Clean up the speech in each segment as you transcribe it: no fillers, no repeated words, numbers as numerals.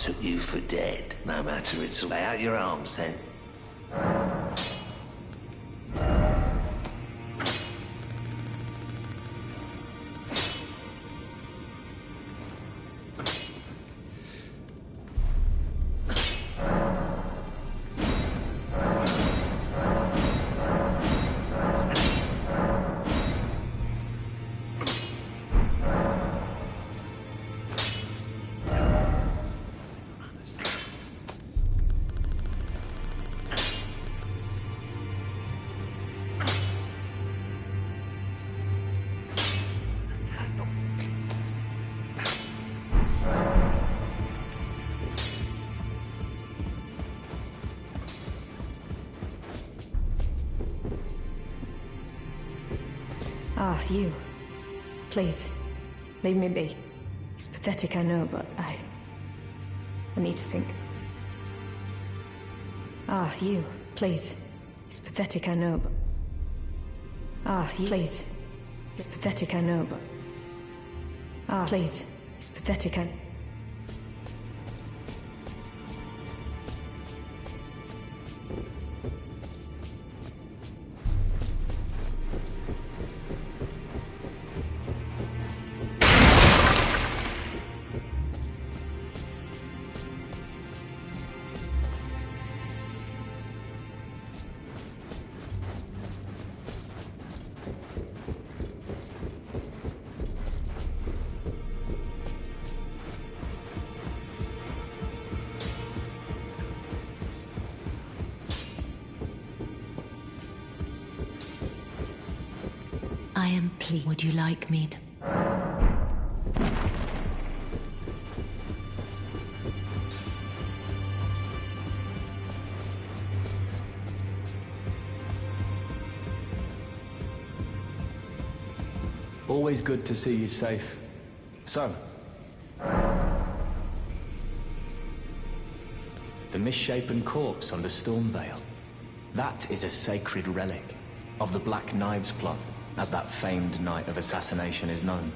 took you for dead. No matter, it's lay out your arms then. Ah, you. Please, leave me be. It's pathetic, I know, but I need to think. Ah, you. Please. It's pathetic, I know, but... Ah, you. Please. It's pathetic, I know, but... Ah, please. It's pathetic, I... I am pleased. Would you like me to? Always good to see you safe. So, the misshapen corpse under Stormvale. That is a sacred relic of the Black Knives plot, as that famed night of assassination is known.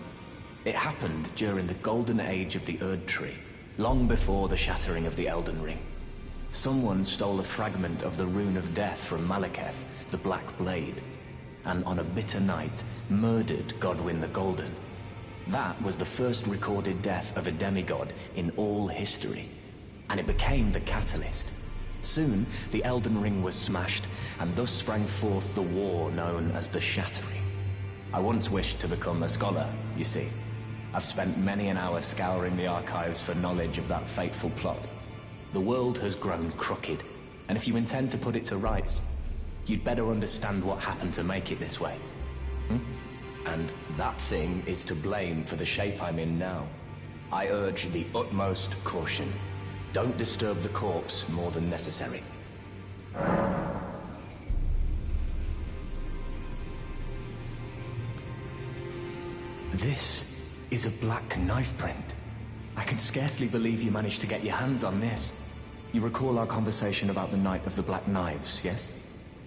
It happened during the golden age of the Erd Tree, long before the shattering of the Elden Ring. Someone stole a fragment of the Rune of Death from Malekith, the Black Blade, and on a bitter night, murdered Godwyn the Golden. That was the first recorded death of a demigod in all history, and it became the catalyst. Soon, the Elden Ring was smashed, and thus sprang forth the war known as the Shattering. I once wished to become a scholar, you see. I've spent many an hour scouring the archives for knowledge of that fateful plot. The world has grown crooked, and if you intend to put it to rights, you'd better understand what happened to make it this way. And that thing is to blame for the shape I'm in now. I urge the utmost caution. Don't disturb the corpse more than necessary. This is a black knife print. I can scarcely believe you managed to get your hands on this. You recall our conversation about the Night of the Black Knives, yes?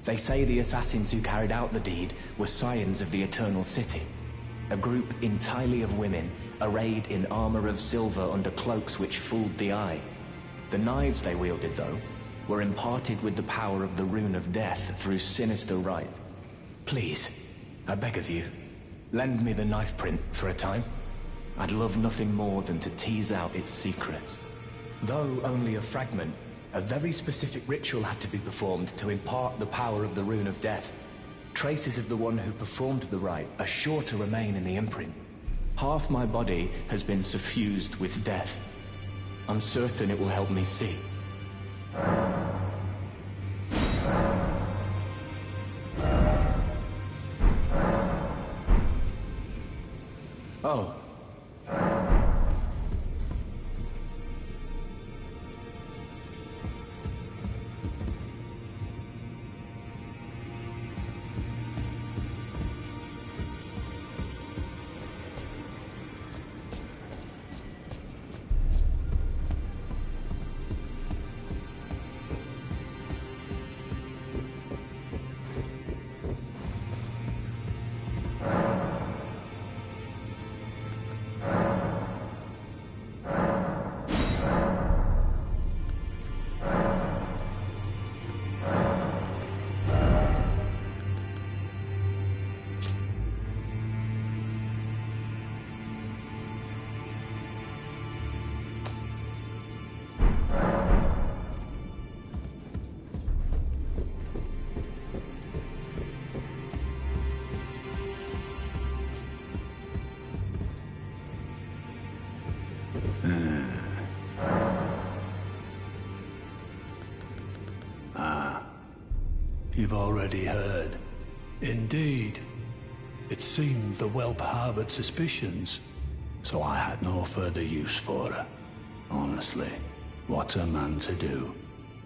They say the assassins who carried out the deed were scions of the Eternal City, a group entirely of women, arrayed in armor of silver under cloaks which fooled the eye. The knives they wielded, though, were imparted with the power of the Rune of Death through sinister rite. Please, I beg of you, lend me the knife print for a time. I'd love nothing more than to tease out its secrets. Though only a fragment, a very specific ritual had to be performed to impart the power of the Rune of Death. Traces of the one who performed the rite are sure to remain in the imprint. Half my body has been suffused with death. I'm certain it will help me see. Oh. you've already heard. Indeed, it seemed the whelp harbored suspicions, so I had no further use for her. Honestly, what's a man to do?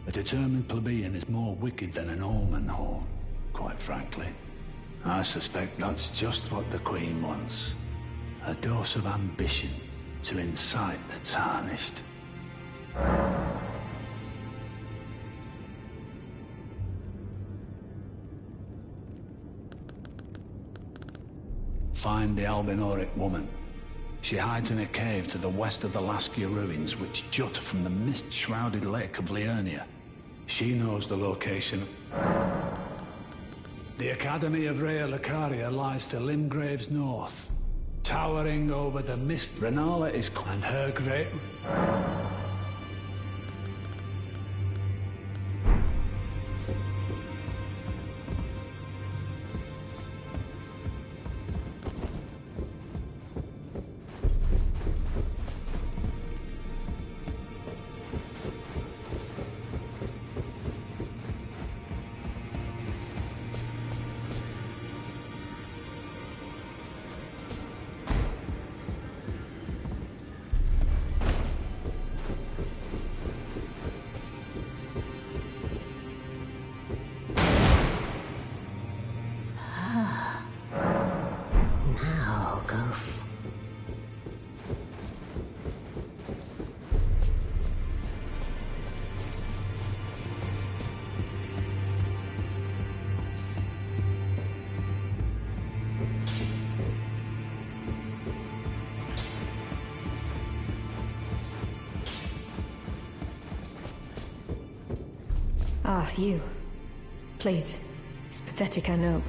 A determined plebeian is more wicked than an omen horn, quite frankly. I suspect that's just what the Queen wants. A dose of ambition to incite the tarnished. Find the Albinoric woman. She hides in a cave to the west of the Laskia ruins, which jut from the mist-shrouded lake of Liurnia. She knows the location. The Academy of Rea Lucaria lies to Limgrave's north, towering over the mist. Renala is and her great... Ah, you. Please. It's pathetic, I know.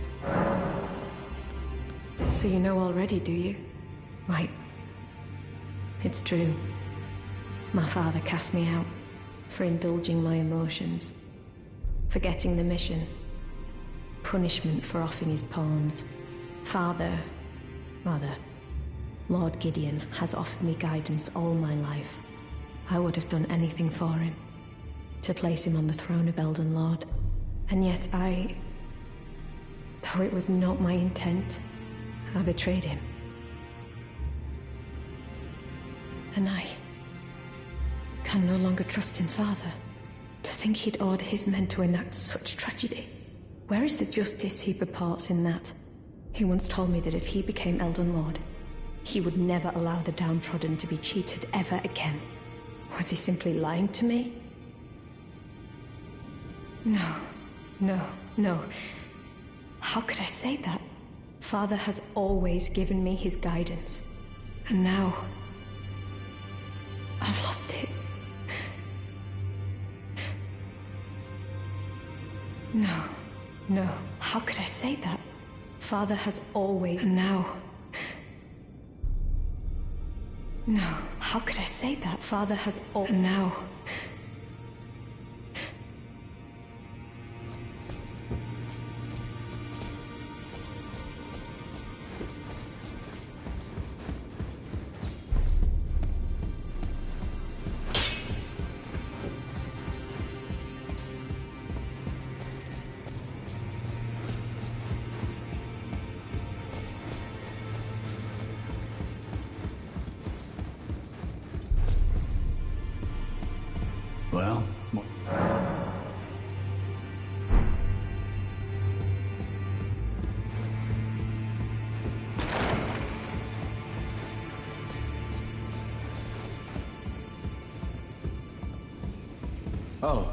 So you know already, do you? Right. It's true. My father cast me out for indulging my emotions, forgetting the mission, punishment for offing his pawns. Lord Gideon has offered me guidance all my life. I would have done anything for him, to place him on the throne of Elden Lord. And yet though it was not my intent, I betrayed him. And I can no longer trust in Father. To think he'd order his men to enact such tragedy. Where is the justice he purports in that? He once told me that if he became Elden Lord, he would never allow the downtrodden to be cheated ever again. Was he simply lying to me? No. How could I say that? Father has always given me his guidance. And now... I've lost it. No. How could I say that? Father has always... And now... No. How could I say that? Father has all... And now... Well, Oh.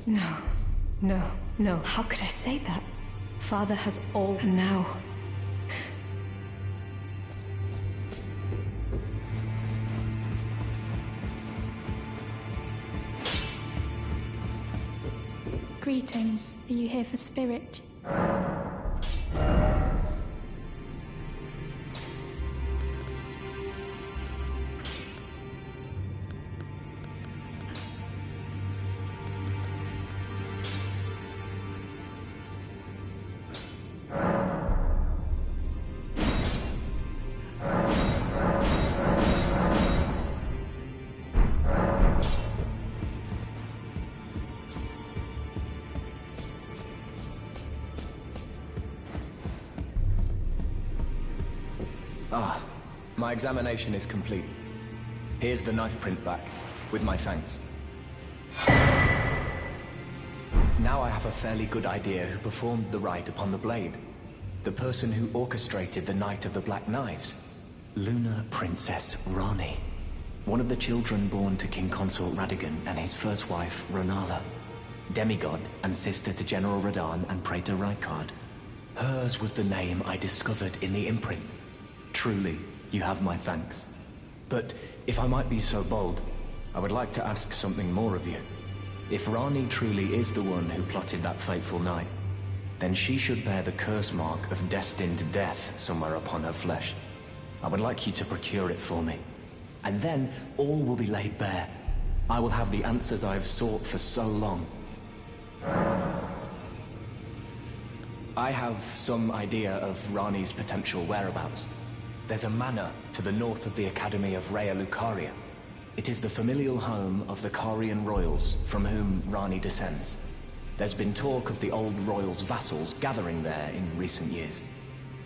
No, no, no. How could I say that? Father has all, and now... Greetings. Are you here for spirit? Ah, my examination is complete. Here's the knife print back, with my thanks. Now I have a fairly good idea who performed the rite upon the blade. The person who orchestrated the Night of the Black Knives. Lunar Princess Rani. One of the children born to King Consort Radigan and his first wife, Ronala. Demigod and sister to General Radahn and Praetor Rykard. Hers was the name I discovered in the imprint. Truly, you have my thanks. But if I might be so bold, I would like to ask something more of you. If Rani truly is the one who plotted that fateful night, then she should bear the curse mark of destined death somewhere upon her flesh. I would like you to procure it for me. And then all will be laid bare. I will have the answers I have sought for so long. I have some idea of Rani's potential whereabouts. There's a manor to the north of the Academy of Raya Lucaria. It is the familial home of the Carian royals, from whom Rani descends. There's been talk of the old royals' vassals gathering there in recent years.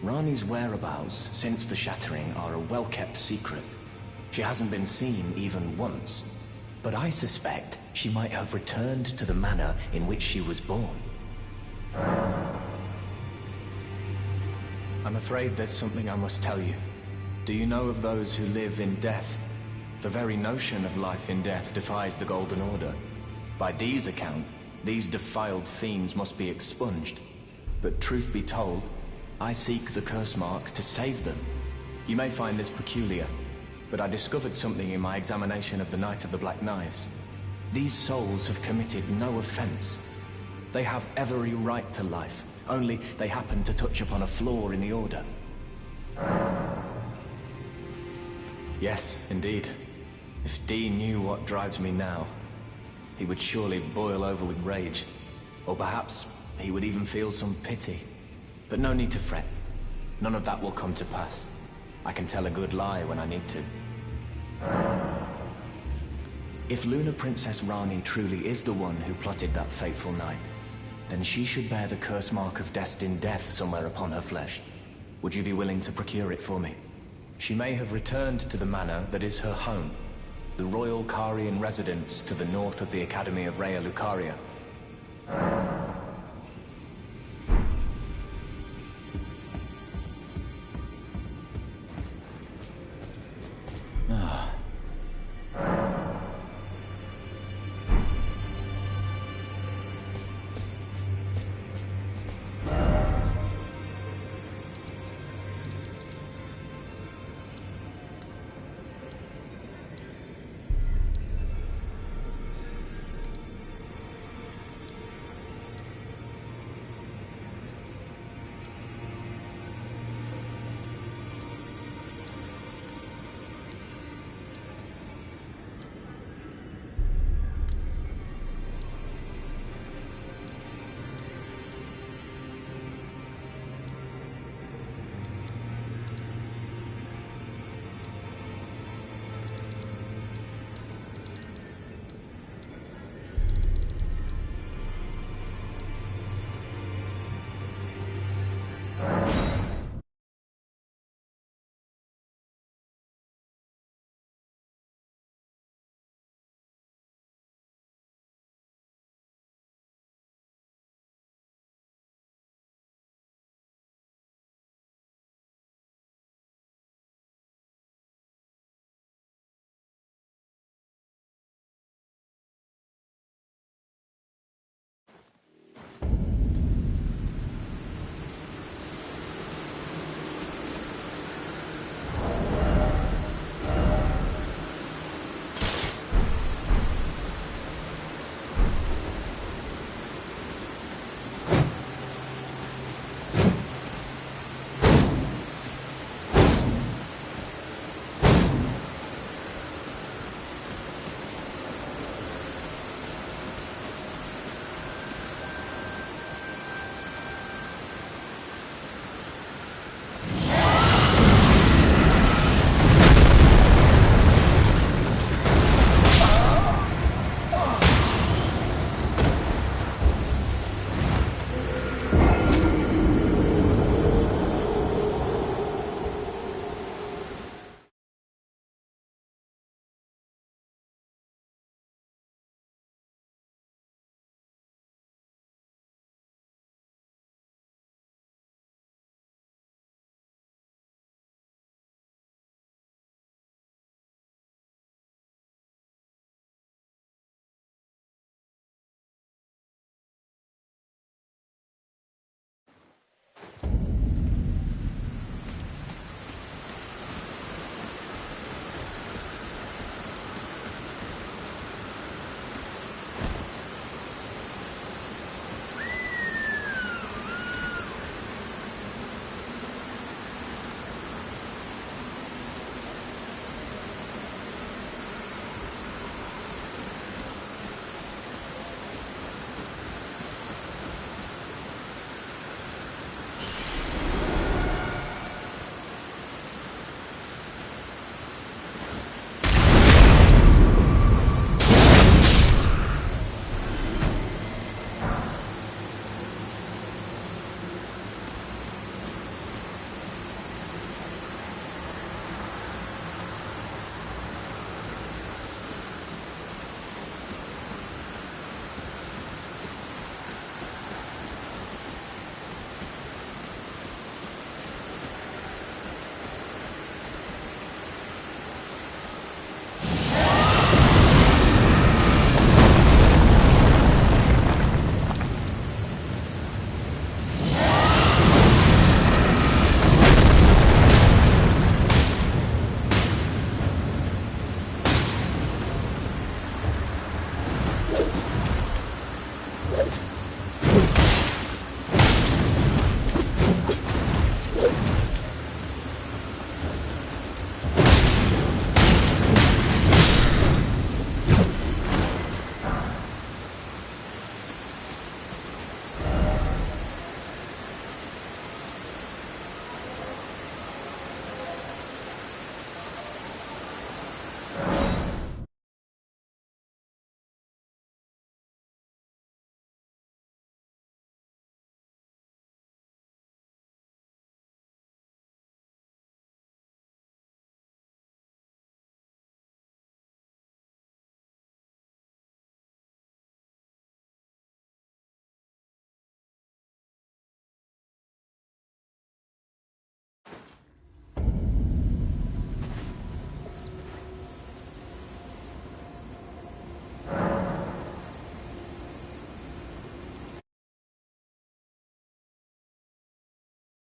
Rani's whereabouts since the shattering are a well-kept secret. She hasn't been seen even once. But I suspect she might have returned to the manor in which she was born. I'm afraid there's something I must tell you. Do you know of those who live in death? The very notion of life in death defies the Golden Order. By Dee's account, these defiled fiends must be expunged. But truth be told, I seek the curse mark to save them. You may find this peculiar, but I discovered something in my examination of the Night of the Black Knives. These souls have committed no offense. They have every right to life, only they happen to touch upon a flaw in the Order. Yes, indeed. If Dee knew what drives me now, he would surely boil over with rage. Or perhaps he would even feel some pity. But no need to fret. None of that will come to pass. I can tell a good lie when I need to. If Lunar Princess Rani truly is the one who plotted that fateful night, then she should bear the curse mark of destined death somewhere upon her flesh. Would you be willing to procure it for me? She may have returned to the manor that is her home, the royal Carian residence to the north of the Academy of Raya Lucaria.